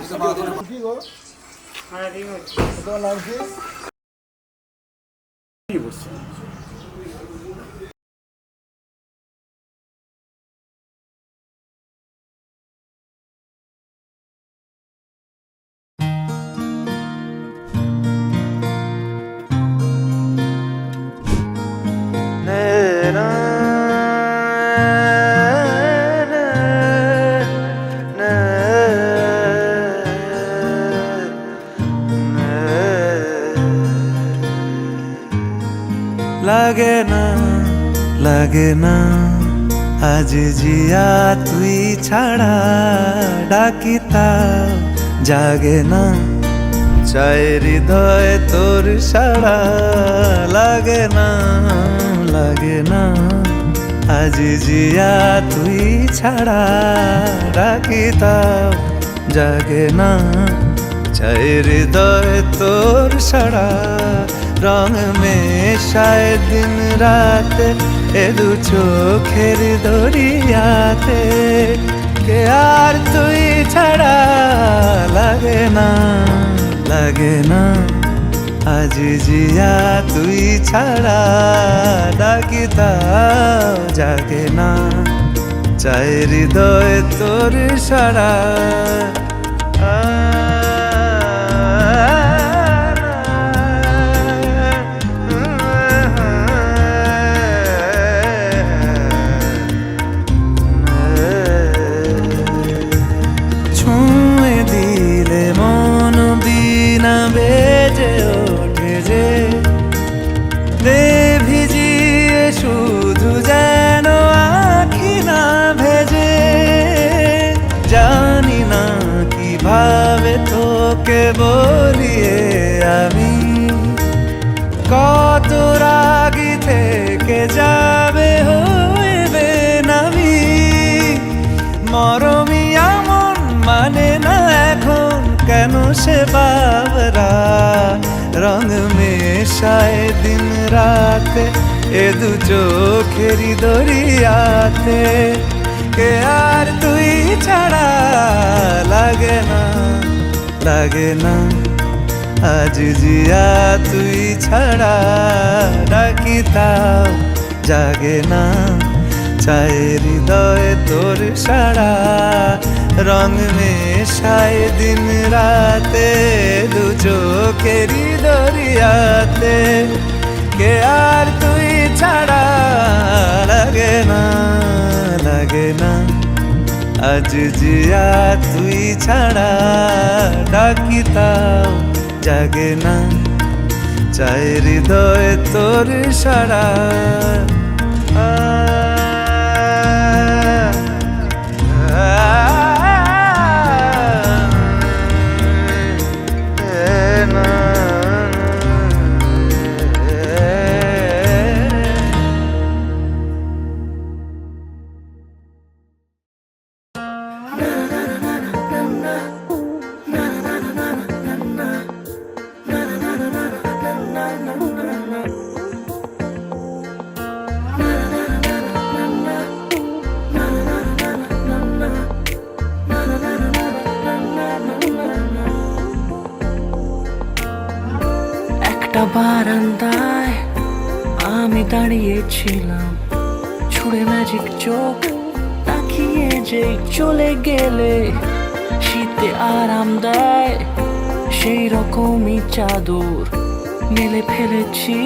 কি গো? তোমার নাম কি? লাগে না আজ জিয়া তুই ছাড়া ডাকিতা জাগে না চায় হৃদয় তোর সাড়া লাগে না আজ জিয়া তুই ছাড়া ডাকিতা জাগে না চায় হৃদয় তোর সাড়া রং মেশায় দিন রাত এ দু চোখের দরিয়াতে কে আর তুই ছাড়া লাগে না আজ জিয়া তুই ছাড়া ডাকিতা জাগে না চায় হৃদয় তোর সাড়া বেজে ওঠে যে দে ভিজিয়ে শুধু যেন আখি না ভেজে জানি না কিভাবে তোকে বলিয়ে আমি কত রাগি থেকে যাবে হইবে নামি মরমি এমন মানে না এখন কেন সে বাবরা রং মেশায় দিন রাতে এ দু চোখেরি দরিয়াতে কে আর তুই ছাড়া লাগে না আজ জিয়া তুই ছাড়া ডাকিতাও জাগে না চায় হৃদয় তোর সাড়া রং মেশায় দিন রাতে দু চোখেরি দরিয়াতে কে আর তুই ছাড়া লাগে না আজ জিয়া তুই ছাড়া ডাকিতাও জাগে না চায় হৃদয় তোর সাড়া বারান্দায় আমি দাঁড়িয়েছিলাম ছুঁড়ে ম্যাজিক চোখ তাকিয়ে যে চলে গেলে শীতে আরাম দেয় সেই রকমই চাদর মেলে ফেলেছি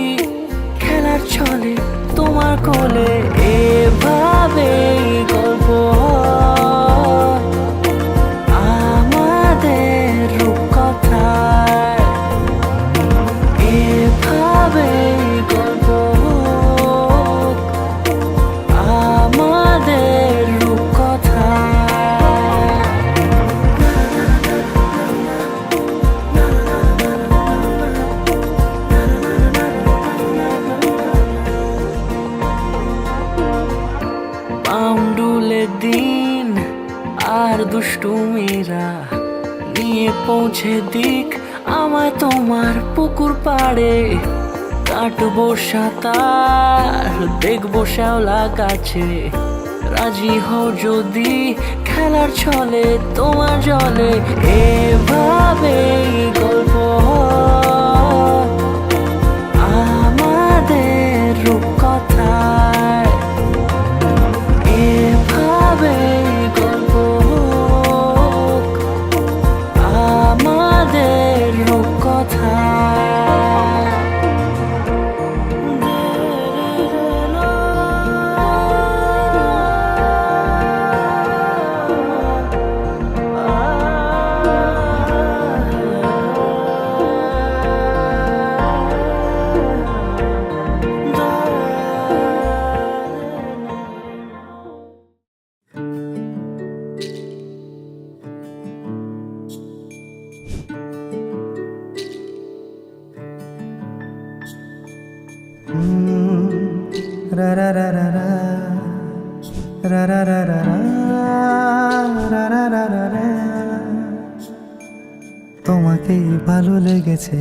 খেলার ছলে তোমার কোলে এভাবে গল্প আমাদের রূপকথায় এভাবে গল্প আমাদের রূপকথায় পাউন্ডুলে দিন আর দুষ্টুমিরা নিয়ে পৌঁছে দিক আমায় তোমার পুকুর পাড়ে কাটবো সাঁতার দেখবো শ্যাওলা গাছে রাজি হও যদি খেলার ছলে তোমার জলে এভাবেই গল্প আমাদের রূপকথায় এভাবেই গল্প আমাদের রূপকথায় রা রা রা রা রা রা রা রা রা রা রা রা রা রা। তোমাকেই ভালো লেগেছে,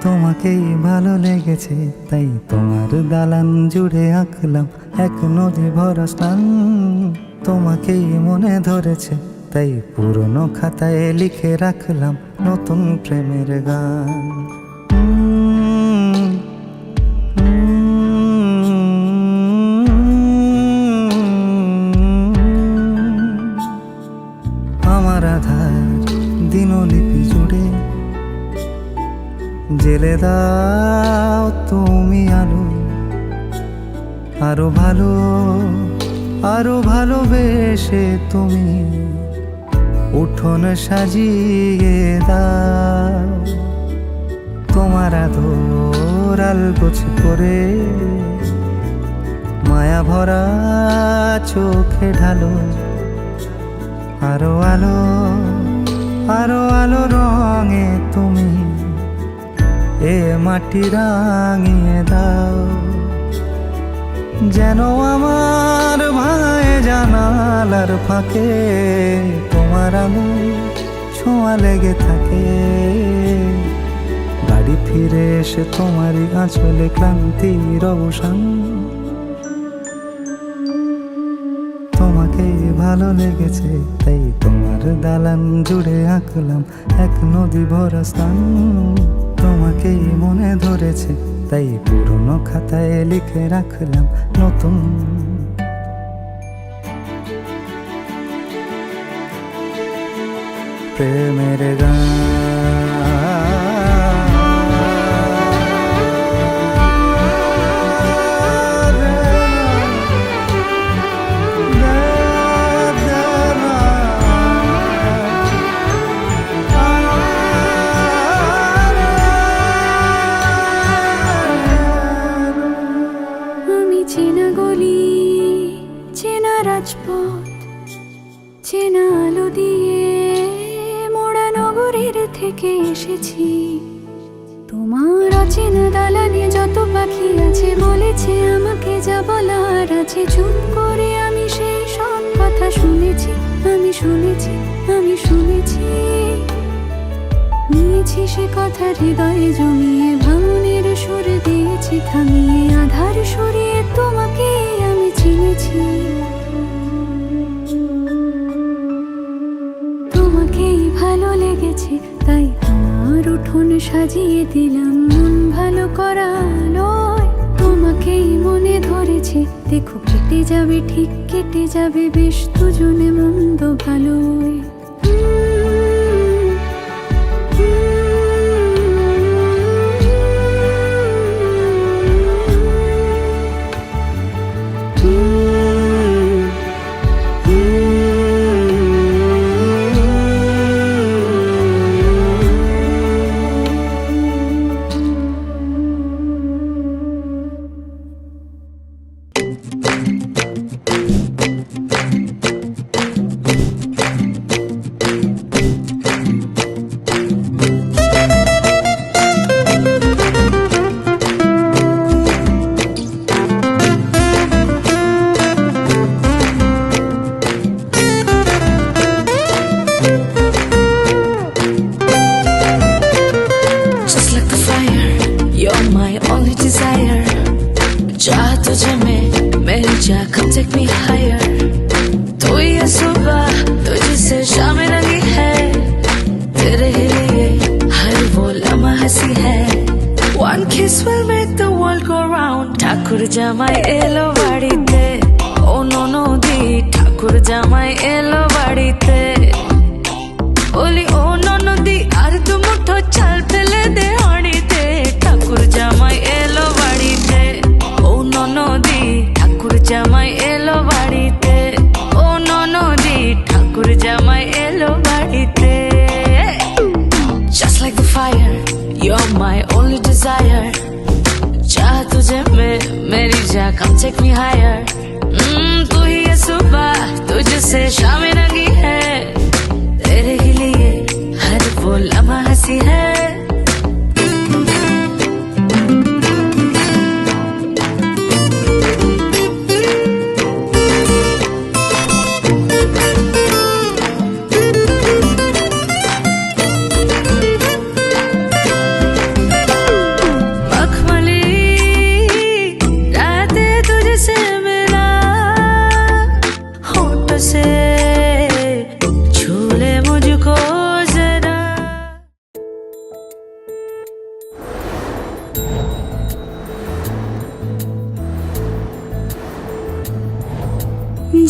তোমাকেই ভালো লেগেছে, তাই তোমার দালান জুড়ে আঁকলাম এক নদী ভরা স্থান। তোমাকেই মনে ধরেছে, তাই পুরনো খাতায় লিখে রাখলাম নতুন প্রেমের গান। আমার আধার দিনলিপি জুড়ে জেলে দাও তুমি আলো, আরো ভালো আরো ভালোবেসে তুমি উঠোন সাজিয়ে দাও। তোমার আদর আলগোছ করে মায়া ভরা চোখে ঢালো, আরো আলো আরো আলো রঙে তুমি এ মাটি রাঙিয়ে দাও। যেন আমার ভাঙায় জানালার ফাঁকে তোমার আলো ছোঁয়া লেগে থাকে। বাড়ি ফিরে এসে তোমারই আঁচলে ক্লান্তির অবসান। তোমাকেই ভালো লেগেছে, তাই তোমার দালান জুড়ে আঁকলাম এক নদী ভরা স্থান। তোমাকেই মনে ধরেছে, তাই পুরনো খাতায় লিখে রাখলাম নতুন প্রেমের গান। চেনা গলি, চেনা রাজপথ, চেনা আলো দিয়ে মোড়া নগরের থেকে এসেছি। তোমার অচেনা দালানে যত পাখি আছে বলেছে আমাকে যা বলার আছে। চুপ করে আমি সেই সব কথা শুনেছি, আমি শুনেছি, আমি শুনেছি। নিয়েছি সে কথা হৃদয়ে জমিয়ে, ভাঙনের সুর দিয়েছি থামিয়ে, আধার সরিয়ে তোমাকে আমি চিনেছি। তোমাকেই ভালো লেগেছে, তাই আমার উঠোন সাজিয়ে দিলাম মন ভালো করা আলোয়। তোমাকেই মনে ধরেছে, দেখো কেটে যাবে, ঠিক কেটে যাবে বেশ দুজনে মন্দ ভালোই। This will make the world go round. ঠাকুর জামাই এলো বাড়িতে, ও ননদি ঠাকুর জামাই এলো বাড়িতে। বলি ও ননদি আর দু মুঠো চাল ফেলে দে হাঁড়িতে, ঠাকুর জামাই এলো বাড়িতে। ও ননদি ঠাকুর জামাই এলো বাড়িতে, ও ননদি ঠাকুর জামাই এলো বাড়িতে। Just like the fire, you're my only desire. चाह तुझे मैं मेरी जा, come take me higher. तू ही है सुबह, तुझसे शामें रंगी है, तेरे ही लिए हर वो लम्हा हंसी है।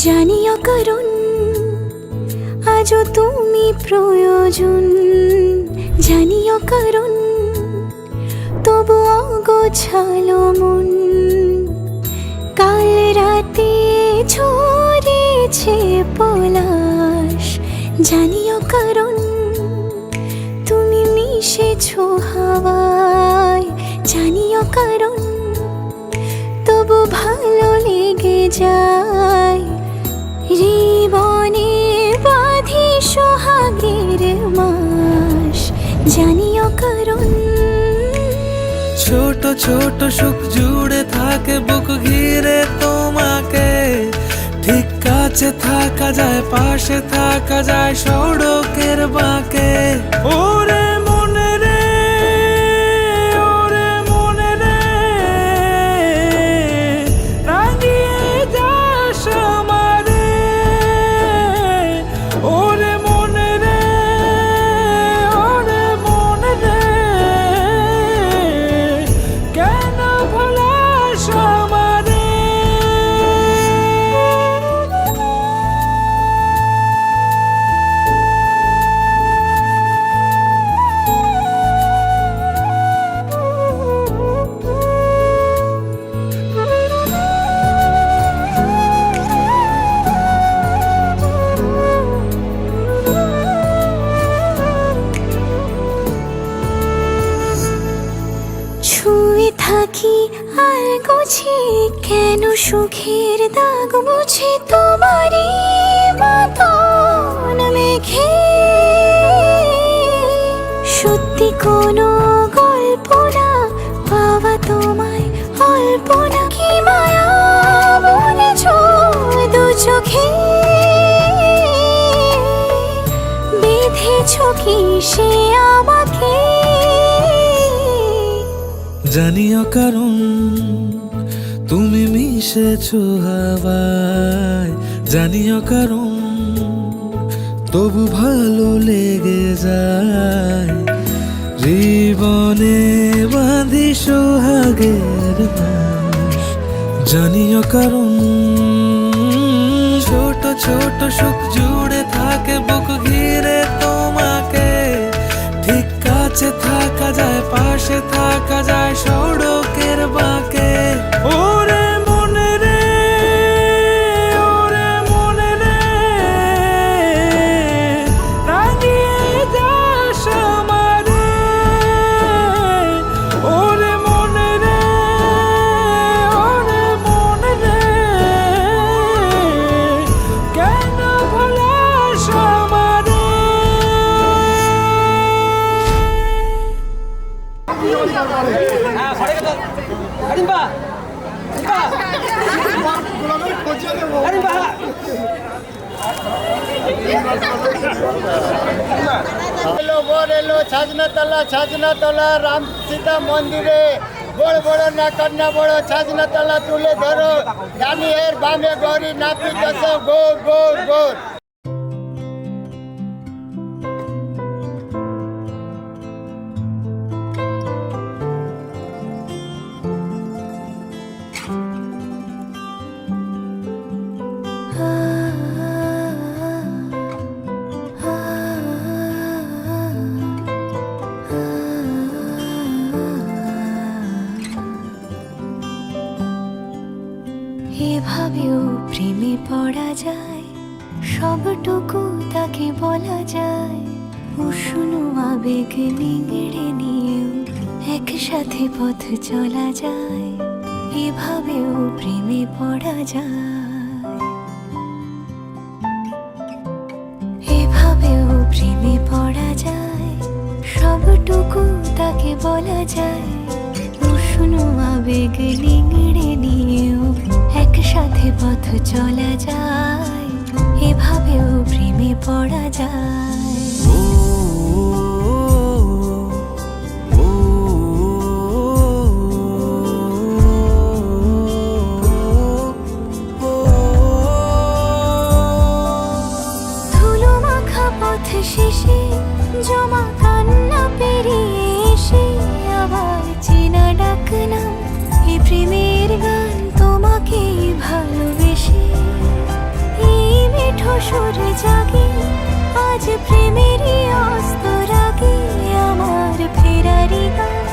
জানিও কারণ আজও তুমি প্রয়োজন, জানিও কারণ তবু অগোছালো মন। কাল রাতে ঝরেছে পলাশ, জানিও কারণ তুমি মিশেছো হাওয়ায়, জানিও কারণ তবু ভালো লেগে যায়। জীবনে বাঁধি সোহাগের মাস, জানিও কারণ ছোট ছোট সুখ জুড়ে থাকে বুক ঘিরে তোমাকে। ঠিক কাছে থাকা যায়, পাশে থাকা যায় সড়কের বাঁকে। ওরে মনে রে, ওরে মনে রে, রাঙিয়ে যাস আমারে। ওরে মনে রে, ওরে মনে রে, কেন ভোলাস আমারে। ছুঁয়ে থাকি আর গোছে কেন সুখের দাগ মুছে তোমারই মতন মেঘে। সত্যি কোনো গল্প না পাওয়া তোমায় অল্প না, কি মায়া বলেছ দু চোখে। বেঁধেছ কি সে আমাকে, জানিও কারণ তুমি মিশেছো হাওয়ায়, জানিও কারণ তবু ভালো লেগে যায়। জীবনে বাঁধি সোহাগের মাস, জানিও কারণ ছোট ছোট সুখ জুড়ে থাকে বুক ঘিরে তোমাকে। ঠিক কাছে থাকা যায়, পাশে থাকা যায় সড়কের বাঁকে। ওরে মনে রে, ওরে মনে রে, রাঙিয়ে যাস আমারে। ওরে মনে রে, ওরে মনে রে, কেন ভোলাস আমারে। এলো বর এলো ছাজনাতলা রাম সীতা মন্দিরে। বড় বড় না কন্যা বড় ছাজনাতলা তুলে ধরো, জানি এর বামে গৌরী নাপি দশ গোর গোর গোর। পড়া যায়, সবটুকু তাকে বলা যায়। উষ্ণ আবেগ নিংড়ে নিয়েও একসাথে পথ চলা যায়, এভাবেও প্রেমে পড়া যায়, এভাবেও প্রেমে পড়া যায়, সবটুকু তাকে বলা যায়। উষ্ণ আবেগ নিংড়ে নিয়েও একসাথে পথ চলা যায়, এভাবেও প্রেমে পড়া যায়। ধুলো মাখা পথ শেষে জমা কান্না পেরিয়ে এসে আবার চেনা ডাকলাম এই প্রেমের গান তোমাকে ভালোবেসে। এই মিঠো সুর জাগে আজ প্রেমেরই অস্তরাগে, আমার ফেরারি গান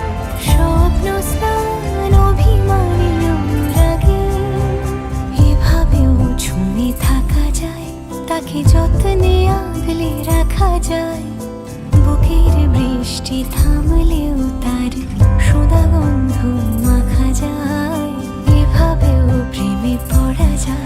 স্বপ্ন স্নান অভিমানী অনুরাগে। এভাবেও ছুঁয়ে থাকা যায়, তাকে যত্নে আগলে রাখা যায়, বুকের বৃষ্টি থামলেও তার সোদা গন্ধ মাখা যায়, এভাবেও প্রেমে পড়া যায়।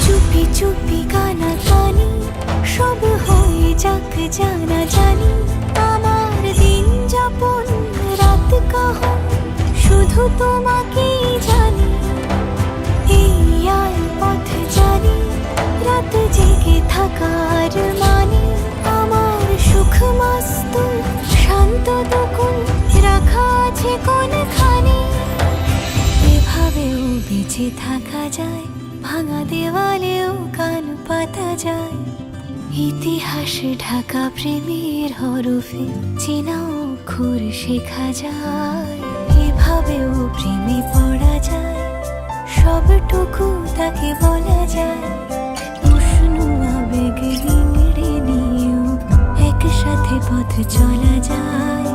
চুপি চুপি গানা গানি সব হয়ে যাক জানা জানি, আমার দিন যাপন রাত কাহন শুধু তোমাকেই জানি। এই আর পথ জানি রাত জেগে থাকার মানে, আমার সুখ মস্ত শান্ত দকুন রাখা আছে কোনখানে। এভাবেও বেঁচে থাকা যায়, ভাঙা দেওয়ালেও কান পাতা যায়, ইতিহাস ঢাকা প্রেমের হরফে চেনা অক্ষর শেখা যায়, এভাবেও প্রেমে পড়া যায়, সবটুকু তাকে বলা যায়। উষ্ণ আবেগ নিংড়ে নিয়েও একসাথে পথ চলা যায়,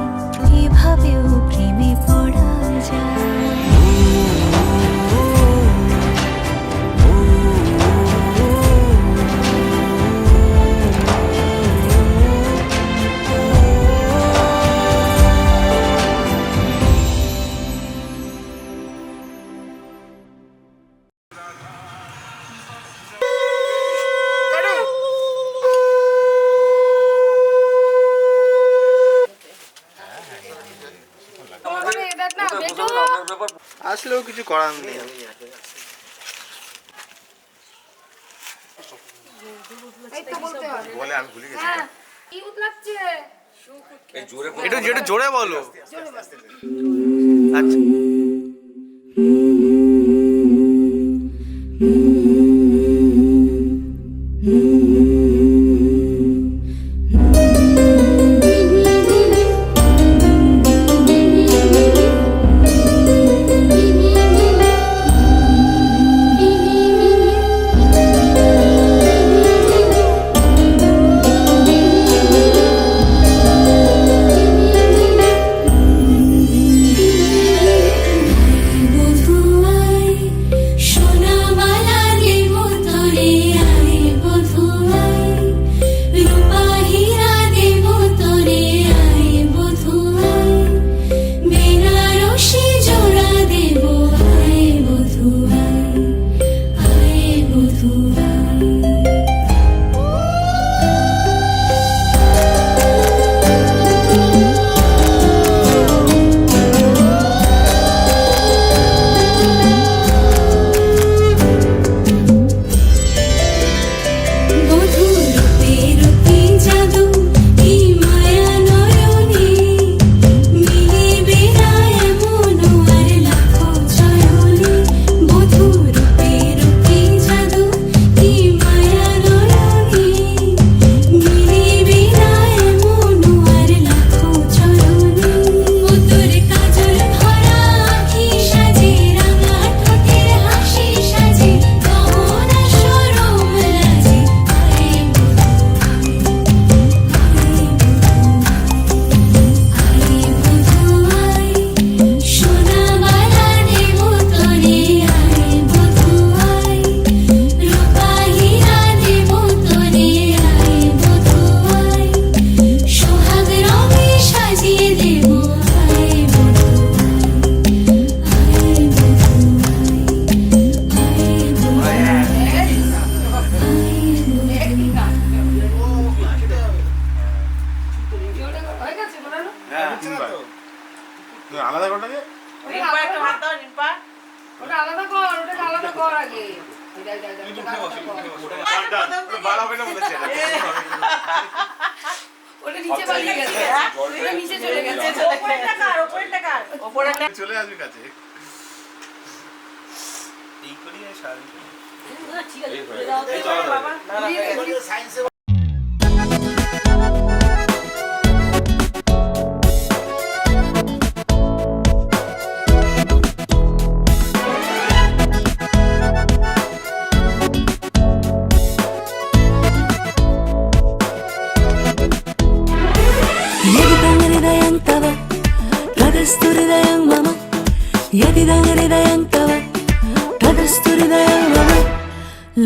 এভাবেও প্রেমে পড়া যায়। আসলেও কিছু করার নেই। একটু জোরে বলো। আচ্ছা রিম্পা ওটা আলাদা কর, ওটা আলাদা কর আগে। ওটা নিচে পালিয়ে গেছে, ওটা নিচে চলে গেছে। ওপরেরটা কার? ওপরেরটা চলে আসবে কাছে এই করি শাড়ি ঠিক আছে, খুলে দাও তো বাবা।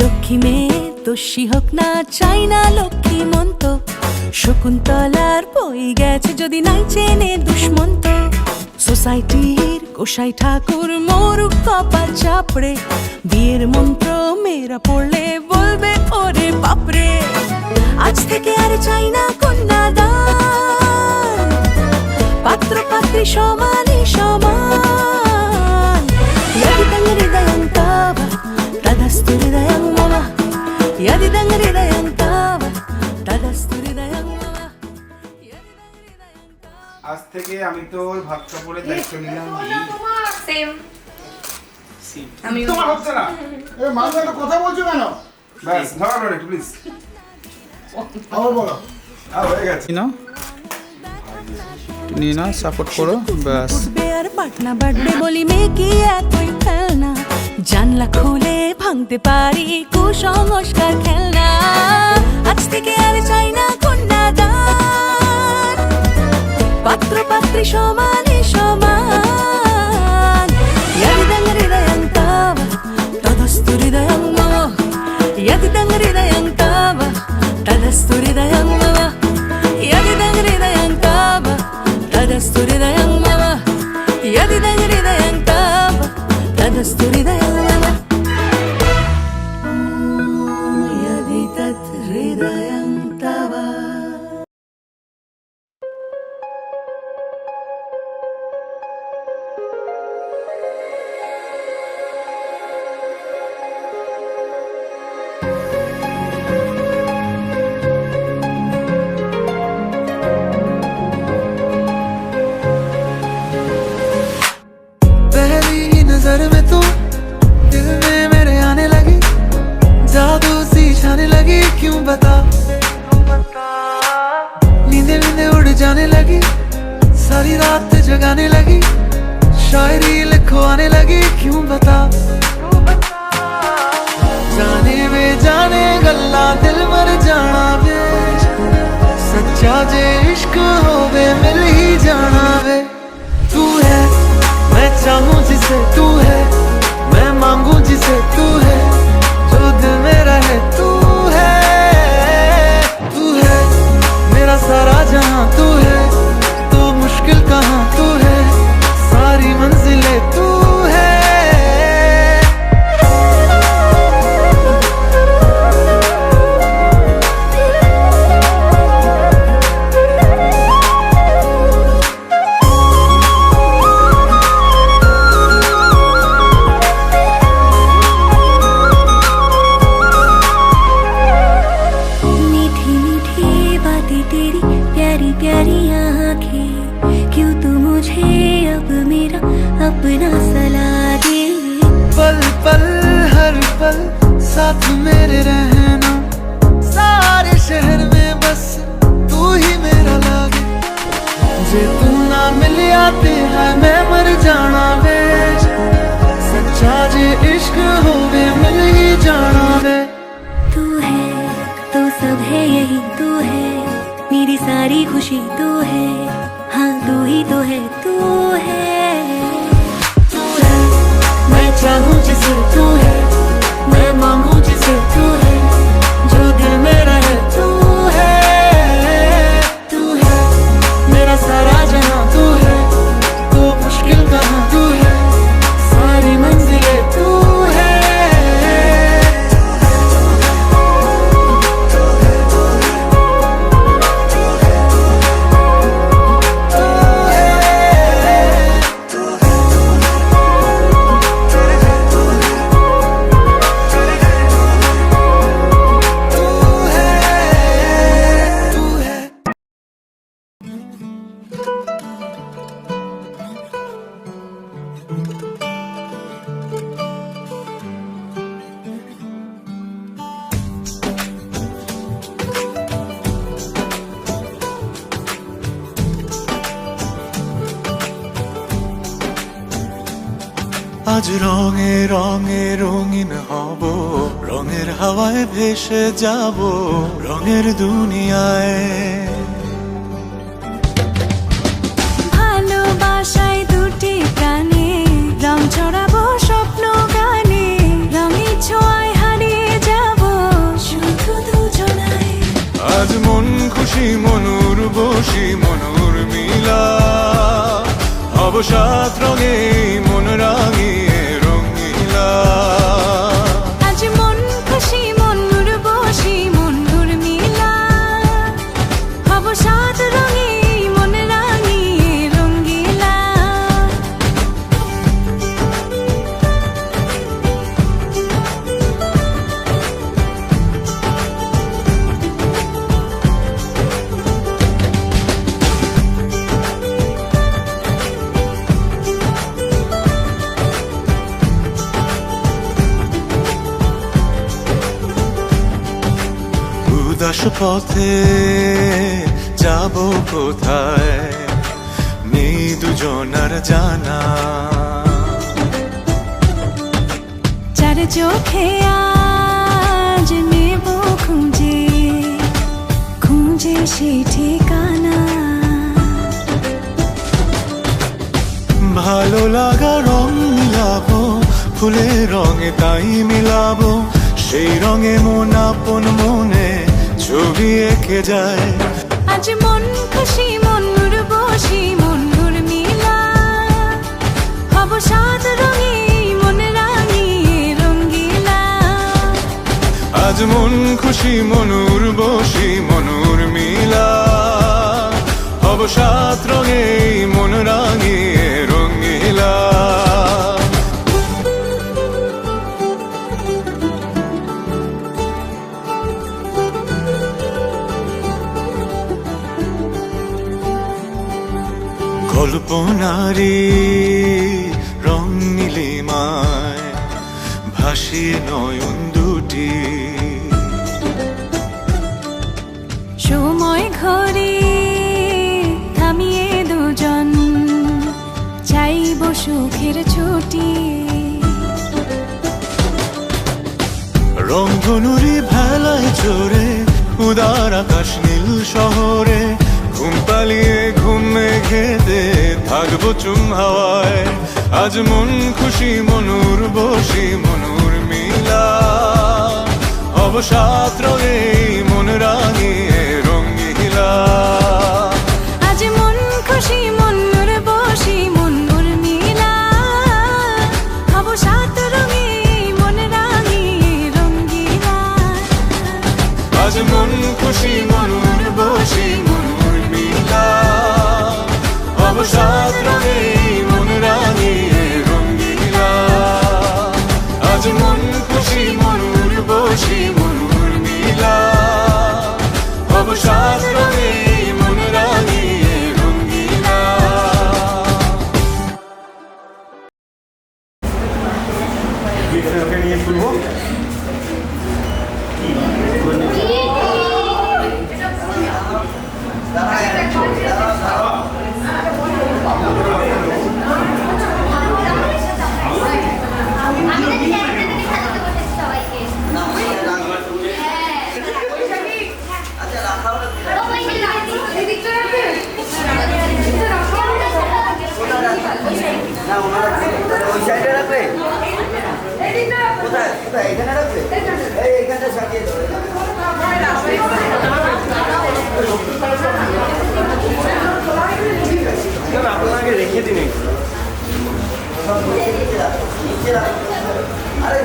লক্ষ্মী মেয়ে দোষী হোক না চাই না লক্ষ্মী মন্ত, শকুন্তলার বই গেছে যদি নাই চেনে দুষ্মন্ত। সোসাইটির গোসাই ঠাকুর মরুক কপাল চাপড়ে, বিয়ের মন্ত্র মেয়েরা পড়লে বলবে ওরে বাপরে। আজ থেকে আর চাই না কন্যাদান, পাত্র পাত্রী সমানে সমান। యదిదం హృదయం తావ తదస్తు హృదయం మమ, యదిదం హృదయం తావ తదస్తు హృదయం మమ। আজ থেকে আমি তোর ভাত কাপড়ের দায়িত্ব নিলাম। সেম আমি তোমার হচ্ছে না, এ মাঝে একটা কথা বলছো কেন? ব্যাস ধরো একটু প্লিজ। আবার বলো। হয়ে গেছে না, নিয়ে না সাপোর্ট করো ব্যাস। উঠবে আর পাটনা বাড়বে বলি মেয়ে কি এতই খেলনা, জানলা খুলে ভাঙতে পারি কুসংস্কার খেলনা। আজ থেকে আর চাই না কন্যাদান, পাত্র পাত্রী সমানে সমান। యదిదం హృదయం తావ తదస్తు హృదయం మమ, యదిదం హృదయం తావ తదస్తు హృదయం మమ, యదిదం హృదయం తావ తదస్తు హృదయం మమ, యదిదం హృదయం తావ తదస్తు హృదయం మమ, యది తత్ హృదయం తవ। पहली ही नजर में तू दिल में मेरे आने लगी, जादू सी छाने लगी क्यों बता। नींदे नींदे उड़ जाने लगी, सारी रात जगाने लगी, शायरी लिखवाने लगी क्यों बता। जाने वे जाने गल्ला दिल मर जाना वे, सच्चा जे इश्क होवे मिल ही जाना वे। तू है मैं चाहूं जिसे तू है, मैं मांगू जिसे तू है, जो दिल में रहे तू है। तू है मेरा सारा जहां, तू है तो मुश्किल कहां, तू है सारी मंजिलें तू है। मीठी मीठी बातें तेरी, प्यारी प्यारी आँखें, क्यों तू मुझे अब मेरा अपना सा लागे। पल पल हर पल साथ मेरे रहना, सारे शहर में बस तू ही मेरा लागे। जे तू ना मिल आते है मैं मर जाना वे, सच्चा जे इश्क होवे मिल ही जाना वे। तू है तो सब है यही तू है, मेरी सारी खुशी तू है, हाँ तू ही तो है तू है। तू है मैं चाहूं जिसे तू है, मैं मांगू जिसे तू है, जो दिल में रहे तू है। तू है मेरा सारा जहां, तू है तो मुश्किल कहां, तू है सारी मंजिलें तू है। तू है আজ রঙে রঙে রঙিন হব, রঙের হাওয়ায় ভেসে যাব রঙের দুনিয়ায়। ভালোবাসায় দুটি প্রাণে রং ছড়াবো স্বপ্ন গানে, রঙের ছোঁয়ায় হারিয়ে যাব শুধু দুজনায়। আজ মন খুশি মনুর বসি মনুর মিলা, হব সাত রঙে মন রাঙিয়ে রঙিলা। আজ মন খুশি মনুর বসি মনুর মিলা, হব সাত রঙে মন রাঙিয়ে রঙ্গিলা। উদাস পথে যাব কোথায় নেই দুজনার জানা, চার চোখে আজ নেব খুঁজে খুঁজে সে ঠিকানা। ভালো লাগা রং মিলাবো ফুলের রঙে তাই মিলাবো, সেই রঙে মন আপন মনে ছবি এঁকে যায়। আজ মন খুশি মনুর বসি মনুর মিলা, হব সাত রঙে মন রাঙিয়ে রঙ্গিলা। আজ মন খুশি মনুর বসি মনুর মিলা, হব সাত রঙে মন রাঙিয়ে রঙিলা। কল্পনারি রং নীলিমায় ভাসিয়ে নয়ন দুটি, সময় ঘরে থামিয়ে দুজন চাইব সুখের ছুটি। রংধনুরি ভেলায় চড়ে উদার আকাশ নীল শহরে, ঘুম পালিয়ে ঘুম মেঘেতে থাকবো চুম হাওয়ায়। আজ মন খুশি মনুর বসি মনুর মিলা, হব সাত রঙে মন রাঙিয়ে রঙিলা। আজ মন খুশি মনুর বসি মনুর মিলা, হব সাত রঙে মন রাঙিয়ে রঙ্গিলা। আজ মন খুশি মনুর বসি মনুর মিলা, হব সাত রঙে মন রাঙিয়ে রঙিলা। আজ মন খুশি মনুর বসি মনুর মিলা, হব সাত রঙে মন রাঙিয়ে রঙিলা। ওই সাইডে রাখবে, কোথায় কোথায় এখানে রাখবে, এইখানে সাজিয়ে দেবে। আপনাকে রেখে দিন আরে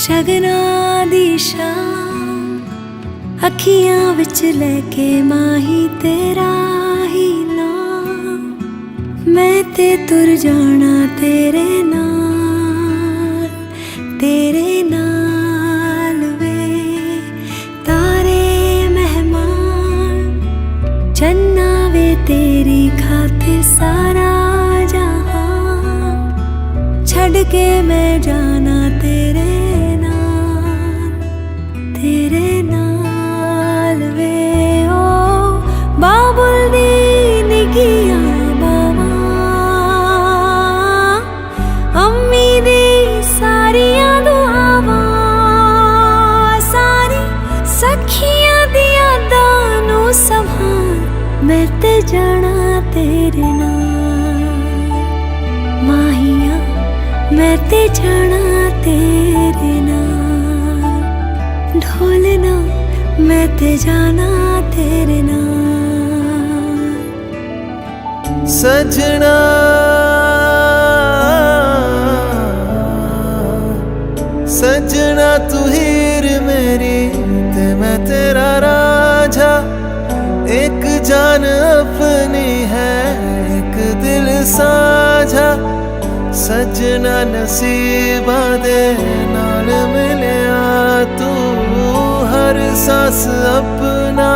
शगना दी शाम अखियां विच लेके माही तेरा ही नाम मैं ते तुर जाना तेरे नाल वे तारे मेहमान चन्ना वे तेरी खातिर सारा जहां छड़ के मैं जाना तेरे नाल वे ओ बाबुल दी निगिया बावा अम्मी दी सारियां दुआवां सारी सखियां दी यादां नू संभाल मैं ते जाना तेरे नाल माहिया मैं ते जाना तेरे नाल ढोलना मैं ते जाना तेरे नाल सजना सजना तू हीर मेरी ते मैं तेरा राजा एक जान अपनी है एक दिल साझा सजना नसीबा दे नाल मिलिया तू हर सांस अपना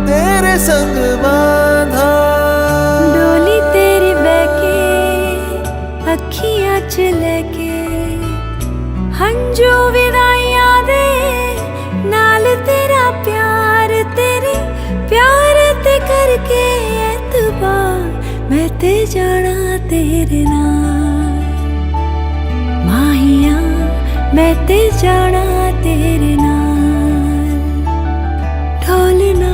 तेरे संग बांधा डोली तेरी बहके अखियां च लेके हंजू विदाइयां दे नाल तेरा प्यार तेरे प्यार ते करके एतबार मैं ते जाना तेरे नाल माहिया मैं ते जाना तेरे नाल ढोलना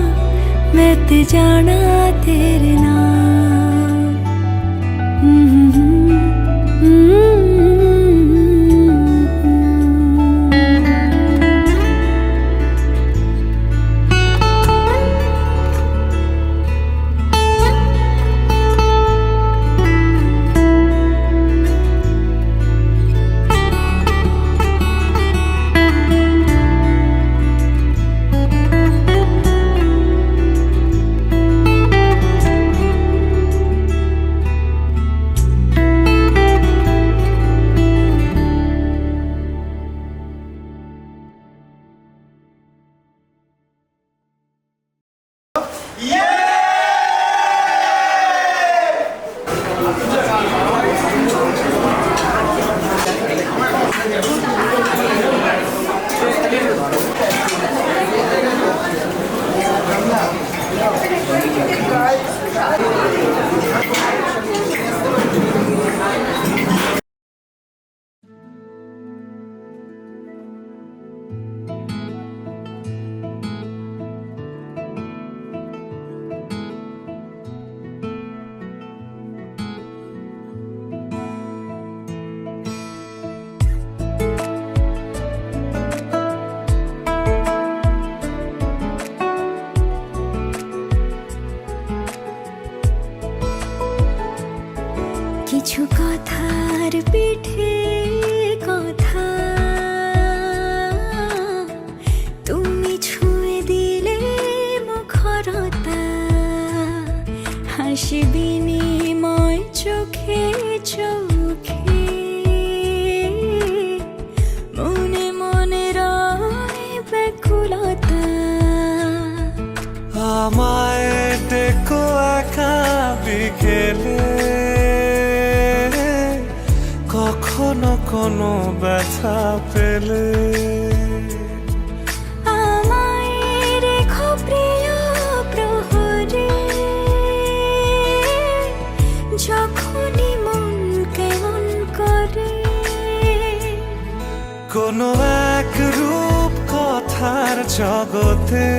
मैं ते जाना तेरे नाल কিছু কথার পিঠে কথা তুমি ছুঁয়ে দিলে মুখরতা হাসি বিনিময় চোখে চোখে মনে মনে রয় ব্যাকুলতা আমায় দেখো একা বিকেলে কখনো কোনো ব্যথা পেলে আমায় রেখো প্রিয় প্রহরে যখনই মন কেমন করে কোনো এক রূপ কথার জগতে